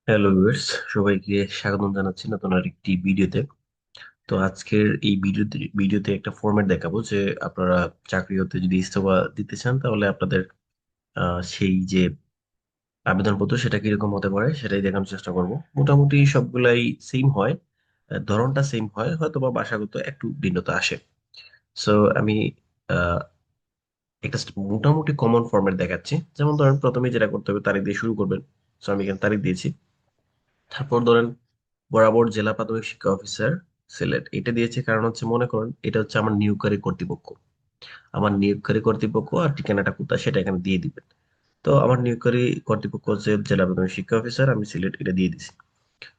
Hello viewers, সবাইকে স্বাগতম জানাচ্ছি নতুন আরেকটি ভিডিওতে। তো আজকের এই ভিডিওতে একটা ফরম্যাট দেখাবো যে আপনারা চাকরি হতে যদি ইস্তফা দিতে চান তাহলে আপনাদের সেই যে আবেদনপত্র সেটা কিরকম হতে পারে সেটাই দেখানোর চেষ্টা করব। মোটামুটি সবগুলাই সেম হয়, ধরনটা সেম হয়, হয়তো বা ভাষাগত একটু ভিন্নতা আসে। সো আমি আহ, একটা মোটামুটি কমন ফরম্যাট দেখাচ্ছি। যেমন ধরেন প্রথমে যেটা করতে হবে তারিখ দিয়ে শুরু করবেন। সো আমি এখানে তারিখ দিয়েছি। তারপর ধরেন বরাবর জেলা প্রাথমিক শিক্ষা অফিসার সিলেট, এটা দিয়েছে কারণ হচ্ছে মনে করেন এটা হচ্ছে আমার নিয়োগকারী কর্তৃপক্ষ। আমার নিয়োগকারী কর্তৃপক্ষ আর ঠিকানাটা কোথায় সেটা এখানে দিয়ে দিবেন। তো আমার নিয়োগকারী কর্তৃপক্ষ হচ্ছে জেলা প্রাথমিক শিক্ষা অফিসার, আমি সিলেট, এটা দিয়ে দিছি।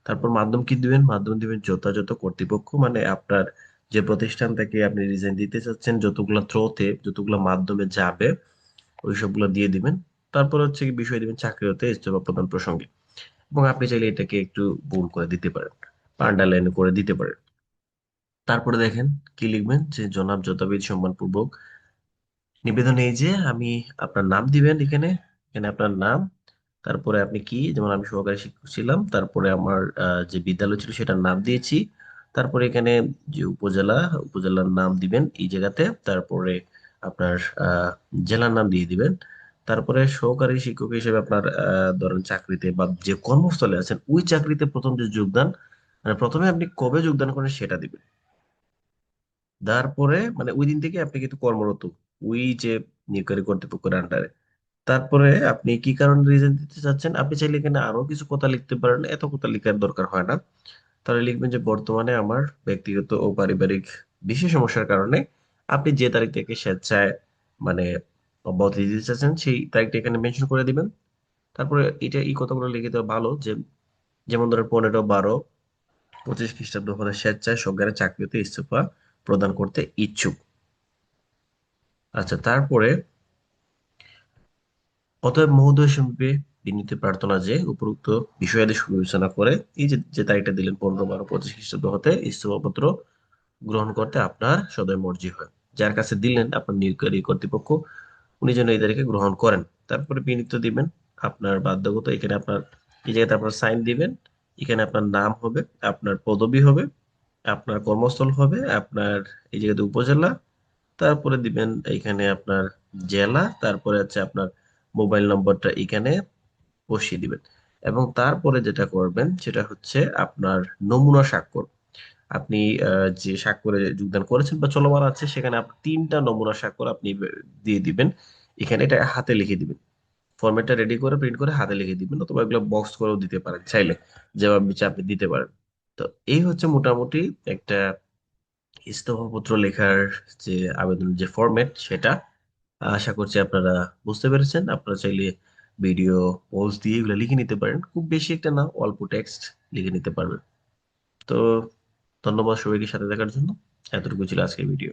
তারপর মাধ্যম কি দিবেন? মাধ্যম দিবেন যথাযথ কর্তৃপক্ষ, মানে আপনার যে প্রতিষ্ঠান থেকে আপনি রিজাইন দিতে চাচ্ছেন, যতগুলো থ্রোতে যতগুলো মাধ্যমে যাবে ওই সবগুলো দিয়ে দিবেন। তারপর হচ্ছে কি বিষয় দিবেন চাকরি হতে ইস্তফা প্রদান প্রসঙ্গে। এবং আপনি চাইলে এটাকে একটু ভুল করে দিতে পারেন, আন্ডারলাইন করে দিতে পারেন। তারপরে দেখেন কি লিখবেন যে জনাব যথাবিধ সম্মানপূর্বক নিবেদন এই যে আমি, আপনার নাম দিবেন এখানে। এখানে আপনার নাম, তারপরে আপনি কি, যেমন আমি সহকারী শিক্ষক ছিলাম, তারপরে আমার যে বিদ্যালয় ছিল সেটার নাম দিয়েছি। তারপরে এখানে যে উপজেলা, উপজেলার নাম দিবেন এই জায়গাতে। তারপরে আপনার আহ, জেলার নাম দিয়ে দিবেন। তারপরে সহকারী শিক্ষক হিসেবে আপনার ধরেন চাকরিতে বা যে কর্মস্থলে আছেন ওই চাকরিতে প্রথম যে যোগদান, মানে প্রথমে আপনি কবে যোগদান করেন সেটা দিবেন। তারপরে মানে ওই দিন থেকে আপনি কিন্তু কর্মরত ওই যে নিয়োগকারী কর্তৃপক্ষের আন্ডারে। তারপরে আপনি কি কারণে রিজন দিতে চাচ্ছেন, আপনি চাইলে এখানে আরো কিছু কথা লিখতে পারেন, এত কথা লিখার দরকার হয় না। তাহলে লিখবেন যে বর্তমানে আমার ব্যক্তিগত ও পারিবারিক বিশেষ সমস্যার কারণে আপনি যে তারিখ থেকে স্বেচ্ছায় মানে অব্যাহতি দিতে চাচ্ছেন সেই তারিখটা এখানে মেনশন করে দিবেন। তারপরে এটা এই কথাগুলো লিখে দেওয়া ভালো যে, যেমন ধরেন 15/12/25 খ্রিস্টাব্দ হতে স্বেচ্ছায় সরকারি চাকরিতে ইস্তফা প্রদান করতে ইচ্ছুক। আচ্ছা, তারপরে অতএব মহোদয় সমীপে বিনীত প্রার্থনা যে উপরোক্ত বিষয়াদি বিবেচনা করে এই যে যে তারিখটা দিলেন 15/12/25 খ্রিস্টাব্দ হতে ইস্তফাপত্র গ্রহণ করতে আপনার সদয় মর্জি হয়। যার কাছে দিলেন আপনার নিয়োগকারী কর্তৃপক্ষ, উনি যেন এই তারিখে গ্রহণ করেন। তারপরে বিনীত দিবেন আপনার বাধ্যগত, এখানে আপনার এই জায়গাতে আপনার সাইন দিবেন। এখানে আপনার নাম হবে, আপনার পদবি হবে, আপনার কর্মস্থল হবে, আপনার এই জায়গাতে উপজেলা, তারপরে দিবেন এখানে আপনার জেলা, তারপরে হচ্ছে আপনার মোবাইল নম্বরটা এখানে বসিয়ে দিবেন। এবং তারপরে যেটা করবেন সেটা হচ্ছে আপনার নমুনা স্বাক্ষর। আপনি যে স্বাক্ষরে যোগদান করেছেন বা চলমান আছে সেখানে আপনি 3টা নমুনা স্বাক্ষর আপনি দিয়ে দিবেন। এখানে এটা হাতে লিখে দিবেন, ফরম্যাটটা রেডি করে প্রিন্ট করে হাতে লিখে দিবেন, অথবা এগুলো বক্স করেও দিতে পারেন চাইলে, যেভাবে ইচ্ছা আপনি দিতে পারেন। তো এই হচ্ছে মোটামুটি একটা ইস্তফাপত্র লেখার যে আবেদনের যে ফরম্যাট সেটা। আশা করছি আপনারা বুঝতে পেরেছেন। আপনারা চাইলে ভিডিও পজ দিয়ে এগুলো লিখে নিতে পারেন, খুব বেশি একটা না, অল্প টেক্সট লিখে নিতে পারবেন। তো ধন্যবাদ সবাইকে সাথে দেখার জন্য। এতটুকু ছিল আজকের ভিডিও।